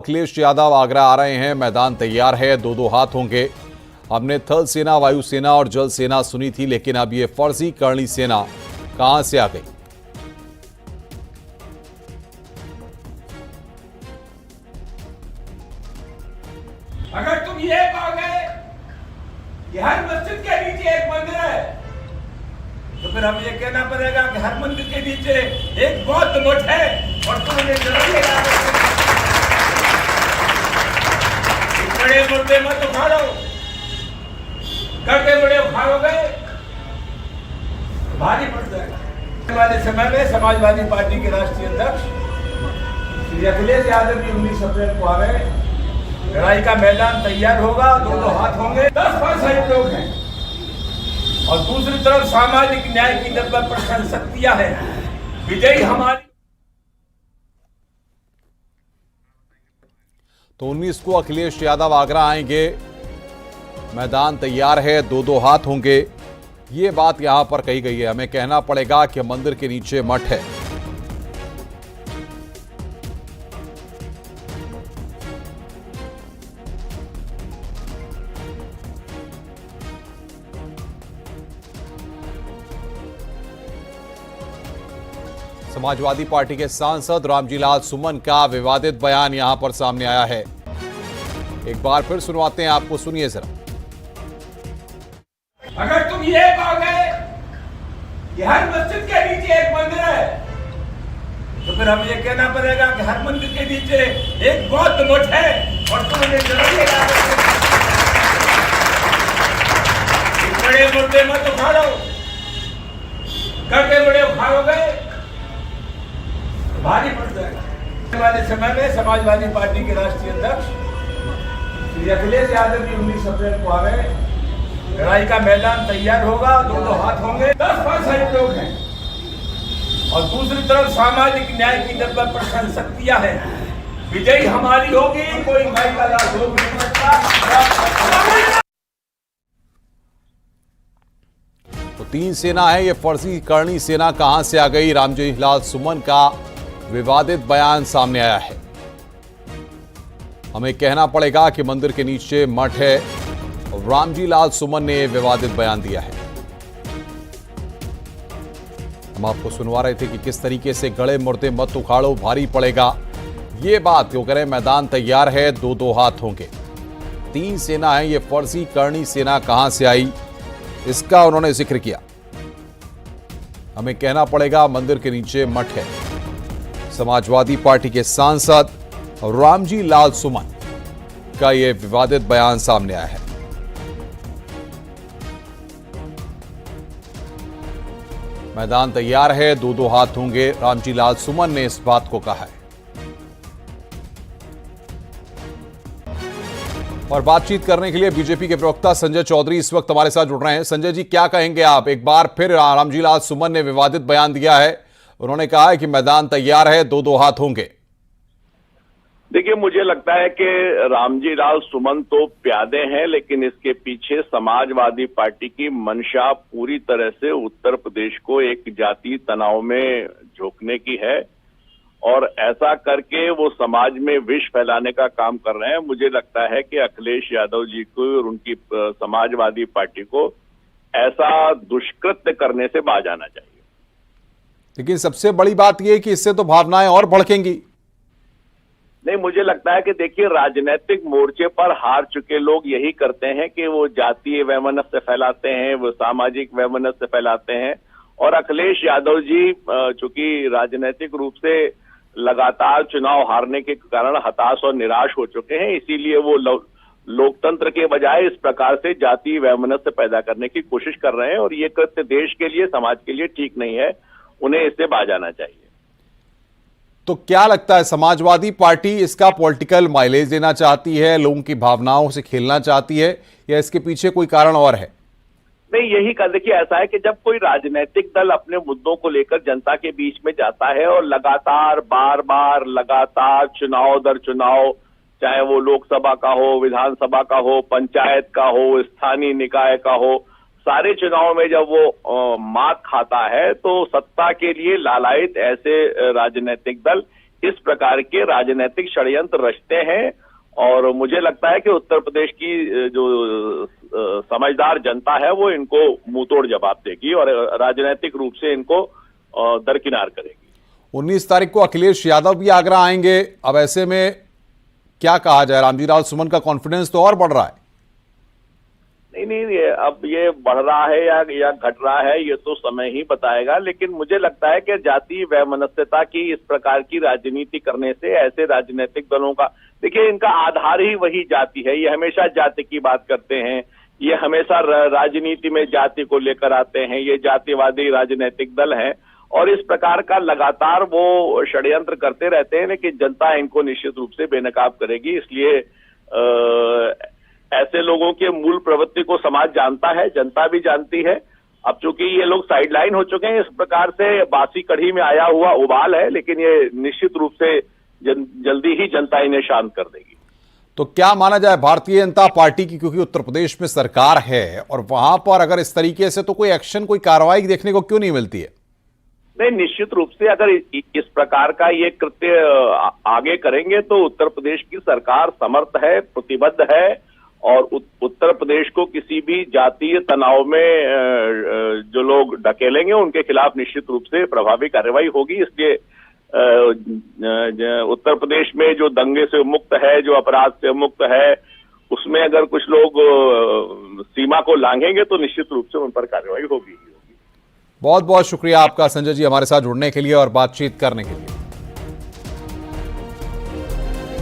अखिलेश यादव आगरा आ रहे हैं। मैदान तैयार है, दो दो हाथ होंगे। हमने थल सेना, वायुसेना और जल सेना सुनी थी, लेकिन अब ये फर्जी करणी सेना कहां से आ गई? अगर तुम ये कहोगे कि हर मस्जिद के नीचे एक मंदिर है, तो फिर हमें ये कहना पड़ेगा कि हर मंदिर के नीचे एक बौद्ध मठ है और तुम उन्हें बड़े मुद्दे मत उखाड़ो। करते बड़े उखाड़ोगे भारी पड़ जाएगा। आने वाले समय में समाजवादी पार्टी के राष्ट्रीय अध्यक्ष श्री अखिलेश यादव की 19 अप्रैल को आ रहे, लड़ाई का मैदान तैयार होगा, दो दो हाथ होंगे, 10% लोग हैं और दूसरी तरफ सामाजिक न्याय की 90% शक्तियां हैं। विजयी हमारी। तो 19 को अखिलेश यादव आगरा आएंगे। मैदान तैयार है, दो दो हाथ होंगे। ये बात यहां पर कही गई है। हमें कहना पड़ेगा कि मंदिर के नीचे मठ है। समाजवादी पार्टी के सांसद रामजी लाल सुमन का विवादित बयान यहां पर सामने आया है। एक बार फिर सुनवाते हैं आपको, सुनिए जरा। अगर तुम ये कहोगे कि हर मस्जिद के नीचे एक मंदिर है, तो फिर हमें ये कहना पड़ेगा कि हर मंदिर के नीचे एक बौद्ध मठ है और तुम उन्हें बड़े मुद्दे मत उखाड़ो। करते बड़े उखाड़ोगे भारी पड़ जाएगा। आने वाले समय में समाजवादी पार्टी के राष्ट्रीय अध्यक्ष श्री अखिलेश यादव की 19 अप्रैल को आ रहे, लड़ाई का मैदान तैयार होगा, दो दो हाथ होंगे, 10% लोग हैं और दूसरी तरफ सामाजिक न्याय की 90% शक्तियां हैं। विजयी हमारी होगी, कोई भाई का लाभ हो नहीं सकता। तो 3 सेना है, ये फर्जी करणी सेना कहां से आ गई? रामजी लाल सुमन का विवादित बयान सामने आया है। हमें कहना पड़ेगा कि मंदिर के नीचे मठ है। रामजी लाल सुमन ने विवादित बयान दिया है। हम आपको सुनवा रहे थे कि किस तरीके से गड़े मुर्दे मत उखाड़ो, भारी पड़ेगा। ये बात क्यों करें? मैदान तैयार है, दो दो हाथ होंगे। 3 सेना है, ये फर्जी करणी सेना कहां से आई, इसका उन्होंने जिक्र किया। हमें कहना पड़ेगा मंदिर के नीचे मठ है। समाजवादी पार्टी के सांसद रामजी लाल सुमन का यह विवादित बयान सामने आया है। मैदान तैयार है, दो दो हाथ होंगे। रामजी लाल सुमन ने इस बात को कहा है। और बातचीत करने के लिए बीजेपी के प्रवक्ता संजय चौधरी इस वक्त हमारे साथ जुड़ रहे हैं। संजय जी, क्या कहेंगे आप? एक बार फिर रामजी लाल सुमन ने विवादित बयान दिया है। उन्होंने कहा है कि मैदान तैयार है, दो दो हाथ होंगे। देखिए, मुझे लगता है कि रामजी लाल सुमन तो प्यादे हैं, लेकिन इसके पीछे समाजवादी पार्टी की मंशा पूरी तरह से उत्तर प्रदेश को एक जातीय तनाव में झोंकने की है और ऐसा करके वो समाज में विष फैलाने का काम कर रहे हैं। मुझे लगता है कि अखिलेश यादव जी को और उनकी समाजवादी पार्टी को ऐसा दुष्कृत्य करने से बाज आना चाहिए। लेकिन सबसे बड़ी बात यह है कि इससे तो भावनाएं और भड़केंगी। नहीं, मुझे लगता है कि देखिए, राजनीतिक मोर्चे पर हार चुके लोग यही करते हैं कि वो जातीय वैमनस्य फैलाते हैं, वो सामाजिक वैमनस्य फैलाते हैं। और अखिलेश यादव जी चूंकि राजनीतिक रूप से लगातार चुनाव हारने के कारण हताश और निराश हो चुके हैं, इसीलिए वो लोकतंत्र के बजाय इस प्रकार से जातीय वैमनस्य पैदा करने की कोशिश कर रहे हैं और ये कृत्य देश के लिए, समाज के लिए ठीक नहीं है। उन्हें इससे बाज आना चाहिए। तो क्या लगता है, समाजवादी पार्टी इसका पॉलिटिकल माइलेज देना चाहती है, लोगों की भावनाओं से खेलना चाहती है, या इसके पीछे कोई कारण और है? नहीं, यही कर देखिए, ऐसा है कि जब कोई राजनीतिक दल अपने मुद्दों को लेकर जनता के बीच में जाता है और लगातार लगातार चुनाव दर चुनाव, चाहे वो लोकसभा का हो, विधानसभा का हो, पंचायत का हो, स्थानीय निकाय का हो, सारे चुनाव में जब वो मात खाता है तो सत्ता के लिए लालायित ऐसे राजनीतिक दल इस प्रकार के राजनीतिक षड्यंत्र रचते हैं। और मुझे लगता है कि उत्तर प्रदेश की जो समझदार जनता है वो इनको मुंहतोड़ जवाब देगी और राजनीतिक रूप से इनको दरकिनार करेगी। 19 तारीख को अखिलेश यादव भी आगरा आएंगे। अब ऐसे में क्या कहा जाए, रामजी राव सुमन का कॉन्फिडेंस तो और बढ़ रहा है। नहीं, अब ये बढ़ रहा है या घट रहा है ये तो समय ही बताएगा, लेकिन मुझे लगता है कि जातीय वैमनस्यता की इस प्रकार की राजनीति करने से ऐसे राजनीतिक दलों का, देखिए इनका आधार ही वही जाति है। ये हमेशा जाति की बात करते हैं, ये हमेशा राजनीति में जाति को लेकर आते हैं, ये जातिवादी राजनीतिक दल हैं और इस प्रकार का लगातार वो षड्यंत्र करते रहते हैं, लेकिन जनता इनको निश्चित रूप से बेनकाब करेगी। इसलिए ऐसे लोगों के मूल प्रवृत्ति को समाज जानता है, जनता भी जानती है। अब चूंकि ये लोग साइडलाइन हो चुके हैं, इस प्रकार से बासी कढ़ी में आया हुआ उबाल है, लेकिन ये निश्चित रूप से जल्दी ही जनता इन्हें शांत कर देगी। तो क्या माना जाए भारतीय जनता पार्टी की, क्योंकि उत्तर प्रदेश में सरकार है और वहां पर अगर इस तरीके से तो कोई एक्शन, कोई कार्रवाई देखने को क्यों नहीं मिलती है? नहीं, निश्चित रूप से अगर इस प्रकार का ये कृत्य आगे करेंगे तो उत्तर प्रदेश की सरकार समर्थ है, प्रतिबद्ध है और उत्तर प्रदेश को किसी भी जातीय तनाव में जो लोग ढकेलेंगे उनके खिलाफ निश्चित रूप से प्रभावी कार्रवाई होगी। इसलिए उत्तर प्रदेश में जो दंगे से मुक्त है, जो अपराध से मुक्त है, उसमें अगर कुछ लोग सीमा को लांघेंगे तो निश्चित रूप से उन पर कार्रवाई होगी। बहुत बहुत शुक्रिया आपका संजय जी, हमारे साथ जुड़ने के लिए और बातचीत करने के लिए।